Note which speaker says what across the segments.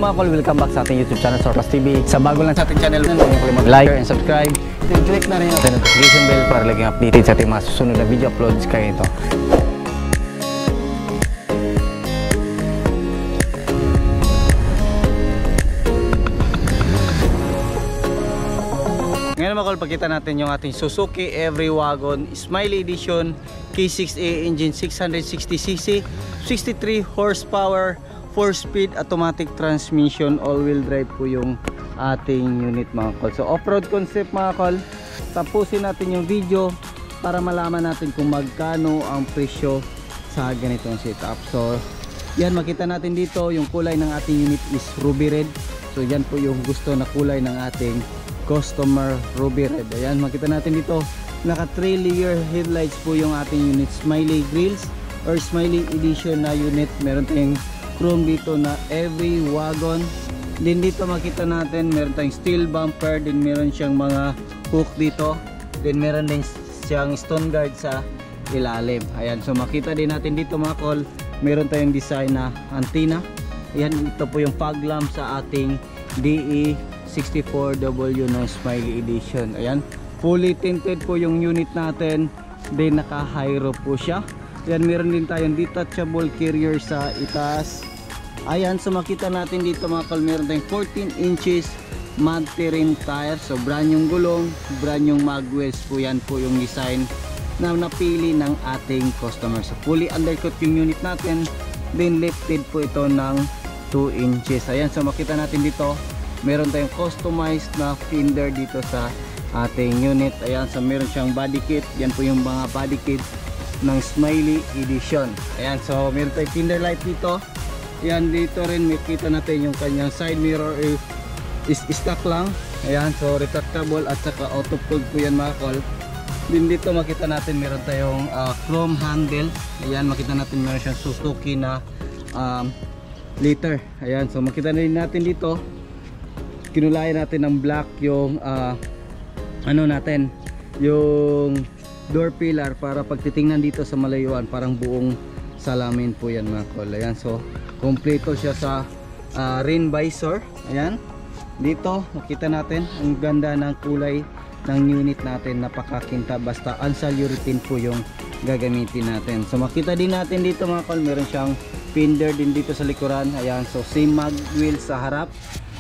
Speaker 1: mga kol, welcome back sa ating YouTube channel, Sorpas TV. Sa bago lang sa ating channel, huwag niyo mag-like and subscribe. Then click na rin yung notification bell para laging updated sa ating mga susunod na video uploads kayo ito. Ngayon mga kol, pagkita natin yung ating Suzuki Every Wagon Smiley Edition K6A engine, 660cc, 63 horsepower, 4-speed automatic transmission, all-wheel drive po yung ating unit mga kol. So off-road concept mga kol. Tapusin natin yung video para malaman natin kung magkano ang presyo sa ganitong setup. So yan, makita natin dito yung kulay ng ating unit is ruby red. So yan po yung gusto na kulay ng ating customer, ruby red. Ayan, makita natin dito naka 3 layer headlights po yung ating unit, Smiley grills or Smiley Edition na unit. Meron tayong chrome dito na Every Wagon. Din dito makita natin meron tayong steel bumper, din meron siyang mga hook dito, din meron din siyang stone guard sa ilalim. Ayan, so makita din natin dito mga kol, meron tayong design na antenna. Ayan, ito po yung fog lamp sa ating DE64W na Smiley Edition. Ayan, fully tinted po yung unit natin, din naka high roof po siya. Yan, meron din tayong detachable carrier sa itaas. Ayan, so makita natin dito mga kol, meron tayong 14 inches mud terrain tire. So brand yung gulong, brand yung mag wheels po, yan po yung design na napili ng ating customer. So fully undercut yung unit natin, then lifted po ito ng 2 inches. Ayan, so makita natin dito meron tayong customized na fender dito sa ating unit. Ayan, so meron siyang body kit. Yan po yung mga body kit ng Smiley Edition. Ayan, so meron tayong fender light dito. Ayan, dito rin makita natin yung kanyang side mirror is stock lang. Ayan, so retractable at saka auto fold po yan mga kol. Din dito makita natin meron tayong chrome handle. Ayan, makita natin meron siyang Suzuki na liter. Ayan, so makita rin natin dito kinulayan natin ng black yung ano natin, yung door pillar para pag titingnan dito sa malayuan parang buong salamin po yan mga kol. Ayan, so kompleto siya sa rain visor. Ayan, dito makita natin ang ganda ng kulay ng unit natin, napakakinta, basta unsaluratin po yung gagamitin natin. So makita din natin dito mga kol, meron siyang fender din dito sa likuran. Ayan, so same mag wheel sa harap.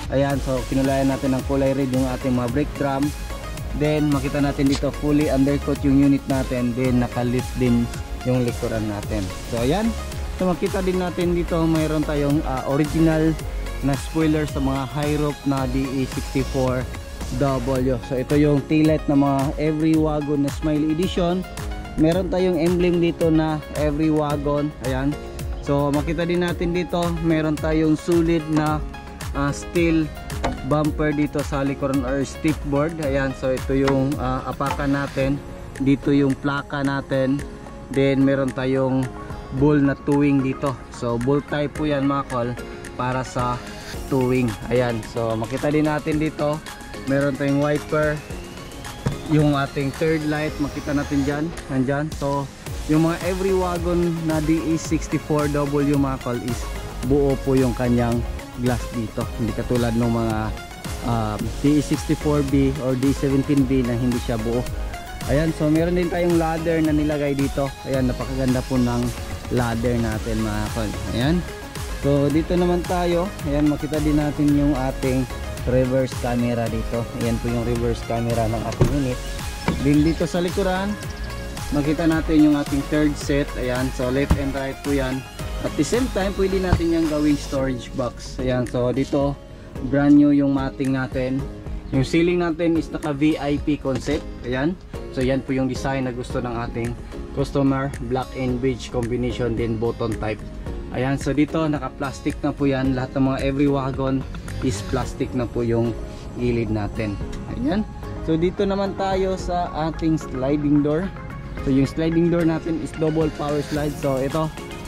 Speaker 1: Ayan, so kinulayan natin ng kulay red yung ating mga brake drum. Then makita natin dito fully undercut yung unit natin, then naka-lift din yung likuran natin. So ayan, so makita din natin dito mayroon tayong original na spoiler sa mga high roof na DE64W. So ito yung taillight na mga Every Wagon na Smiley Edition. Meron tayong emblem dito na Every Wagon. Ayan, so makita din natin dito meron tayong solid na steel bumper dito sa likuran or stiff board. Ayan, so ito yung apakan natin, dito yung plaka natin, then meron tayong bull na towing dito. So bull type po yan mga kol para sa towing. Ayan, so makita din natin dito meron tayong wiper, yung ating third light makita natin dyan, nandyan. So yung mga Every Wagon na DE64W mga kol is buo po yung kanyang glass dito, hindi katulad ng mga DE64B or D17B na hindi siya buo. Ayan, so meron din tayong ladder na nilagay dito. Ayan, napakaganda po ng ladder natin mga kol. Ayan, so dito naman tayo. Ayan, makita din natin yung ating reverse camera dito. Ayan po yung reverse camera ng ating unit. Din dito sa likuran makita natin yung ating third set. Ayan, so left and right po yan. At the same time, pwede natin yung gawing storage box. Ayan, so dito, brand new yung matting natin. Yung ceiling natin is naka VIP concept. Ayan, so yan po yung design na gusto ng ating customer. Black and beige combination, din button type. Ayan, so dito, naka plastic na po yan. Lahat ng mga Every Wagon is plastic na po yung gilid natin. Ayan, so dito naman tayo sa ating sliding door. So yung sliding door natin is double power slide. So ito,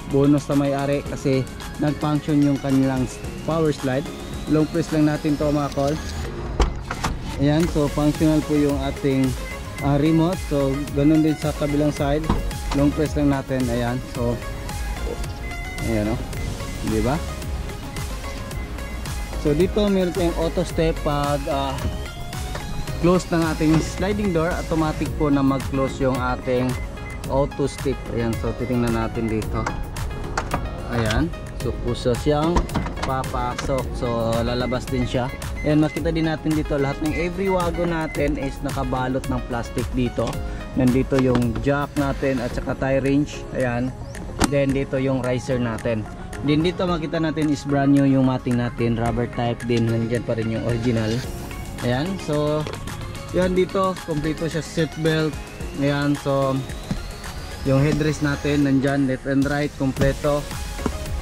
Speaker 1: bonus na may-ari kasi nag-function yung kanilang power slide. Long press lang natin to mga kol. Ayan, so functional po yung ating remote. So ganun din sa kabilang side, long press lang natin. Ayan, so ayan o, di ba? So dito meron tayong auto step. Pag close ng ating sliding door, automatic po na mag-close yung ating auto step. Ayan, so titingnan natin dito. Ayan, so puso siyang papasok, so lalabas din siya. Ayan, makita din natin dito lahat ng every wagon natin is nakabalot ng plastic dito. Nandito yung jack natin at saka tie range. Ayan, then dito yung riser natin. Then dito makita natin is brand new yung matting natin, rubber type din, nandiyan pa rin yung original. Ayan, so yan dito, kompleto siya, seat belt. Ayan, so yung headrest natin nandyan, left and right, kompleto.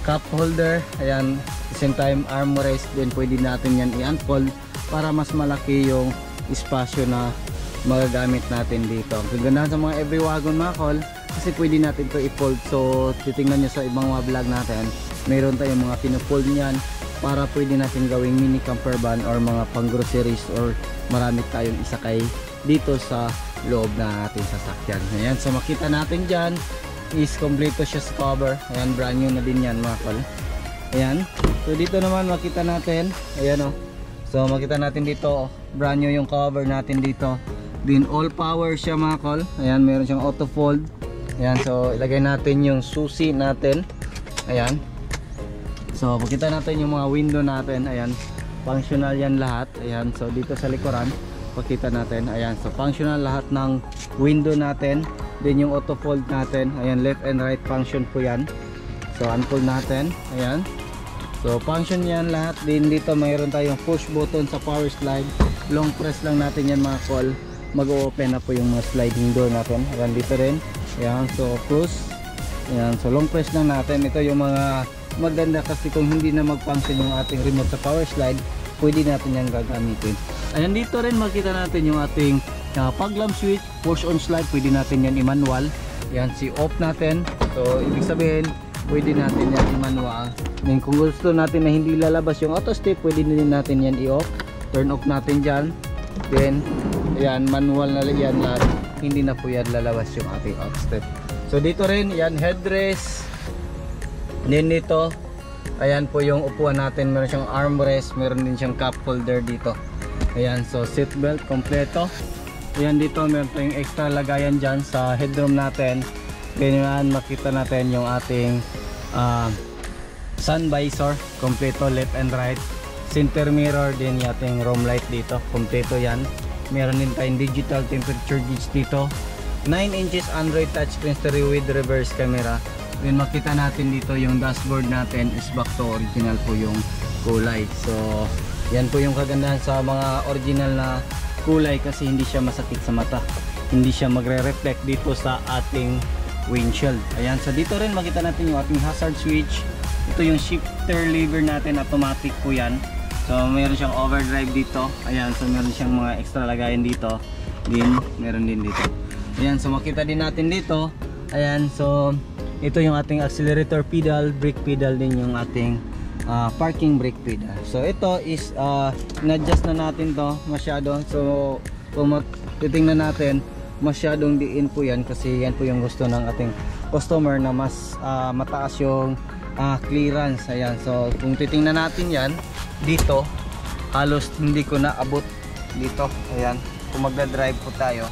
Speaker 1: Cup holder, ayan, same time armrest din, pwede natin yan i-unfold para mas malaki yung espasyo na magagamit natin dito. Kagandahan sa mga every wagon mga kol, kasi pwede natin to i-fold. So titingnan nyo sa ibang mga vlog natin, mayroon tayong mga pinufold nyan para pwede natin gawing mini camper van or mga pang groceries, or marami tayong isakay dito sa loob na ating sasakyan. Ayan, so makita natin dyan is kompleto siya sa cover. Ayan, brand new na din yan mga kol. Ayan, so dito naman makita natin, ayan o, so makita natin dito, brand new yung cover natin dito. Din all power siya mga kol. Ayan, meron siyang auto fold. Ayan, so ilagay natin yung susi natin. Ayan, so makita natin yung mga window natin. Ayan, functional yan lahat. Ayan, so dito sa likuran pakita natin, ayan, so functional lahat ng window natin. Then yung auto fold natin, ayan, left and right function po yan. So unfold natin, ayan, so function yan lahat. Then dito mayroon tayong push button sa power slide, long press lang natin yan mga call, mag-open na po yung mga sliding door natin. Ayan, dito rin, ayan, so close. Ayan, so long press lang natin. Ito yung mga maganda kasi kung hindi na mag-function yung ating remote sa power slide, pwede natin yung gagamitin. Ayan, dito rin makita natin yung ating pag lamp switch, push on slide, pwede natin yan i-manual. Ayan, si off natin, so ibig sabihin pwede natin yan i-manual. Then kung gusto natin na hindi lalabas yung auto step, pwede din natin yan i-off, turn off natin dyan. Then ayan, manual na yan lahat, hindi na po yan lalabas yung ating auto step. So dito rin, yan, headrest. Then dito, ayan po yung upuan natin, meron siyang armrest, meron din siyang cup holder dito. Ayan, so seat belt kompleto. Ayan, dito meron tayong extra lagayan dyan sa headroom natin. Ganyan, makita natin yung ating sun visor, kompleto, left and right. Center mirror din, yung ating room light dito, kompleto yan. Meron din tayong digital temperature gauge dito. 9 inches Android touchscreen stereo with reverse camera. Then makita natin dito yung dashboard natin is back to original po yung kulay. So yan po yung kagandahan sa mga original na kulay, kasi hindi siya masakit sa mata, hindi siya magre-reflect dito sa ating windshield. Ayan, so dito rin makita natin yung ating hazard switch. Ito yung shifter lever natin, automatic po yan. So meron siyang overdrive dito. Ayan, so meron siyang mga extra lagayan dito. Din meron din dito. Ayan, so makita din natin dito. Ayan, so ito yung ating accelerator pedal, brake pedal din yung ating parking brake pedal. So ito is na-adjust na natin to masyado. So kung titingnan natin, masyadong diin po yan, kasi yan po yung gusto ng ating customer na mas mataas yung clearance. Ayan, so kung titingnan natin yan dito, halos hindi ko na abot dito. Ayan, kung magdadrive po tayo,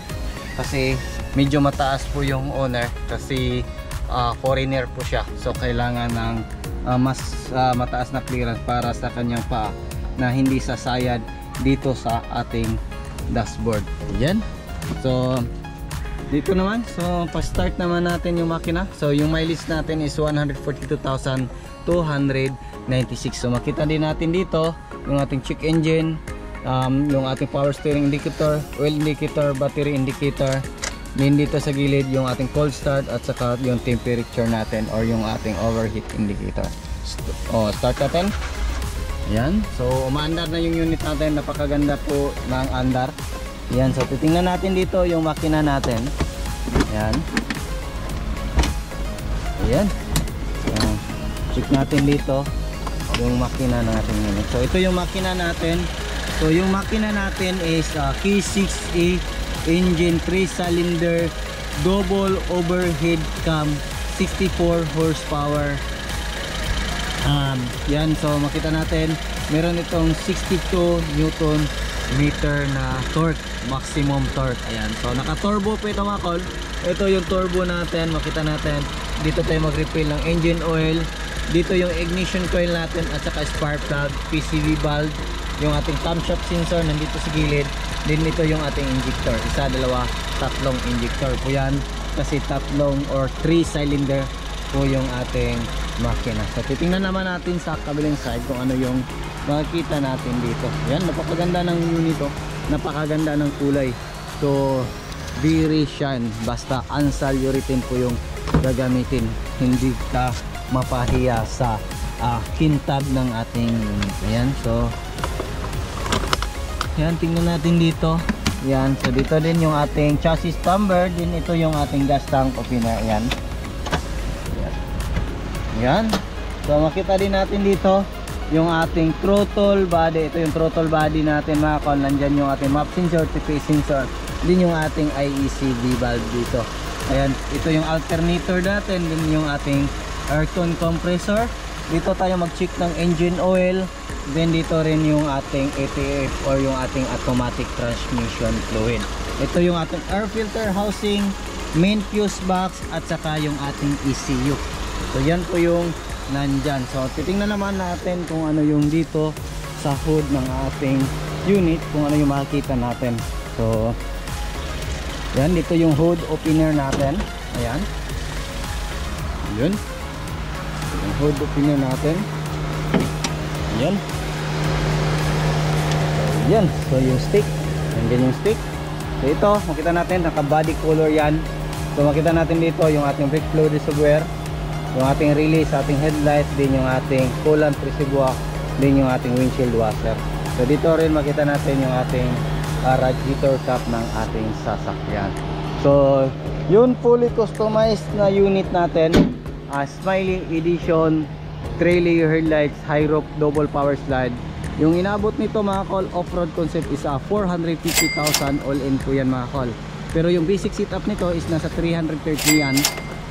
Speaker 1: kasi medyo mataas po yung owner, kasi foreigner po siya. So kailangan ng mas mataas na clearance para sa kanyang paa na hindi sasayad dito sa ating dashboard. Ayan, so dito naman, so pa-start naman natin yung makina. So yung mileage natin is 142,296. So makita din natin dito yung ating check engine, yung ating power steering indicator, oil indicator, battery indicator. Din dito sa gilid yung ating cold start at saka yung temperature natin or yung ating overheat indicator. Start natin. Ayan, so umaandar na yung unit natin, napakaganda po ng andar. Ayan, so titingnan natin dito yung makina natin. Ayan. Ayan. Ayan. Check natin dito yung makina ng ating unit. So ito yung makina natin. So yung makina natin is K6A engine, 3-cylinder, double overhead cam, 64 horsepower. Yan, so makita natin meron itong 62 Newton meter na torque, maximum torque. Ayan, so naka turbo po ito mga kol. Ito yung turbo natin, makita natin dito tayo mag refill ng engine oil, dito yung ignition coil natin at saka spark plug, PCV valve, yung ating camshaft sensor nandito sa gilid, din ito yung ating injector, isa, dalawa, tatlong injector po yan kasi tatlong or 3 cylinder po yung ating makina. So titingnan naman natin sa kabilang side kung ano yung makikita natin dito. Yan, napakaganda ng unit to, napakaganda ng kulay. So very shine, basta Ansal urethane po yung gagamitin, hindi ka mapahiya sa kintab ng ating unit. Ayan, so yan, tingnan natin dito. Yan, so dito din yung ating chassis number, din ito yung ating gas tank opener. Yan, yan, so makita din natin dito yung ating throttle body. Ito yung throttle body natin mga kol. Nandyan yung ating map sensor, TP sensor, din yung ating IECV valve dito. Ayan, ito yung alternator natin, din yung ating aircon compressor. Dito tayo mag-check ng engine oil. Then dito rin yung ating ATF or yung ating automatic transmission fluid. Ito yung ating air filter housing, main fuse box at saka yung ating ECU. So yan po yung nandyan. So titingnan naman natin kung ano yung dito sa hood ng ating unit, kung ano yung makikita natin. So yan, dito yung hood opener natin. Ayan, yun yung hood opener natin. Ayan, yan, so yung stick, nandiyan yung stick. So ito, makita natin naka body color yan. So makita natin dito yung ating brake fluid reservoir, yung ating relay sa ating headlight, din yung ating coolant reservoir, din yung ating windshield washer. So dito rin makita natin yung ating radiator cap ng ating sasakyan. So yun, fully customized na unit natin, Smiley Edition 3 layer headlights, high roof, double power slide. Yung inabot nito mga kol, off-road concept is 450,000 all in po yan mga kol. Pero yung basic setup nito is nasa 330 yan.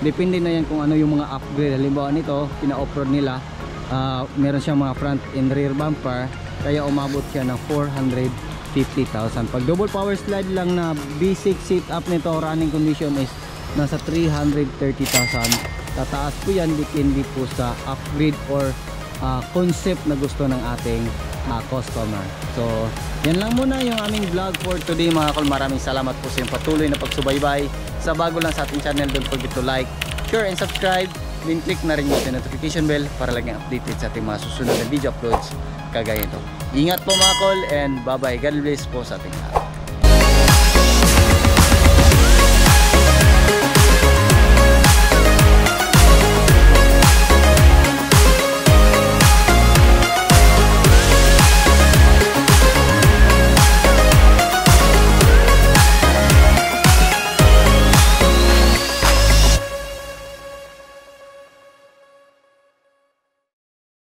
Speaker 1: Depende na yan kung ano yung mga upgrade. Halimbawa nito, pina-off-road nila, meron siyang mga front and rear bumper, kaya umabot siya ng 450,000. Pag double power slide lang na basic setup nito, running condition is nasa 330,000. Tataas po yan, depende po sa upgrade or concept na gusto ng ating customer. So yan lang muna yung aming vlog for today mga kol. Maraming salamat po sa iyong patuloy na pagsubaybay. Sa bago lang sa ating channel, don't forget to like, share and subscribe. Then click na rin yung notification bell para laging updated sa ating mga susunod na video uploads kagaya ito. Ingat po mga kol and bye bye. God bless po sa ating lahat.